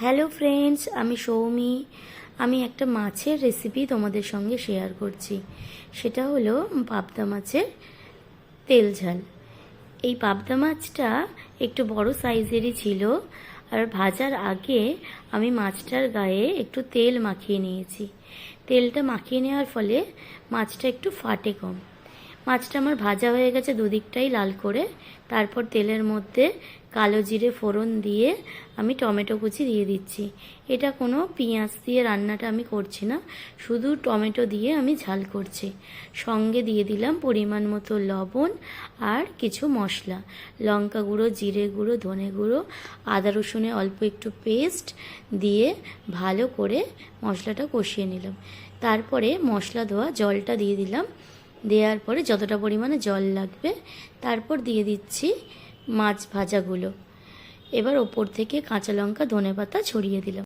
Hello friends, আমি সৌমি। আমি একটা মাছের রেসিপি তোমাদের সঙ্গে শেয়ার করছি। সেটা হলো পাবদা মাছের তেল ঝাল। এই পাবদা মাছটা একটু বড় সাইজেরই ছিল। আর ভাজার আগে আমি মাছটার গায়ে একটু তেল মাখিয়ে নিয়েছি। তেলটা মাখিয়ে নেওয়ার ফলে মাছটা একটু ফাটে কম। মাছটা আমার ভাজা হয়ে গেছে দুদিকটাই লাল করে। তারপর তেলের মধ্যে কালো জিরে ফোড়ন দিয়ে আমি টমেটো কুচি দিয়ে দিচ্ছি। এটা কোনো পেঁয়াজ দিয়ে রান্নাটা আমি করছি না, শুধু টমেটো দিয়ে আমি ঝাল করছি। সঙ্গে দিয়ে দিলাম পরিমাণ মতো লবণ আর কিছু মশলা, লঙ্কা গুঁড়ো, জিরে গুঁড়ো, ধনে গুঁড়ো, আদা রসুনে অল্প একটু পেস্ট দিয়ে ভালো করে মশলাটা কষিয়ে নিলাম। তারপরে মশলা ধোয়া জলটা দিয়ে দিলাম। দেওয়ার পরে যতটা পরিমাণে জল লাগবে তারপর দিয়ে দিচ্ছি মাছ ভাজাগুলো। এবার ওপর থেকে কাঁচা লঙ্কা, ধনেপাতা ছড়িয়ে দিলাম।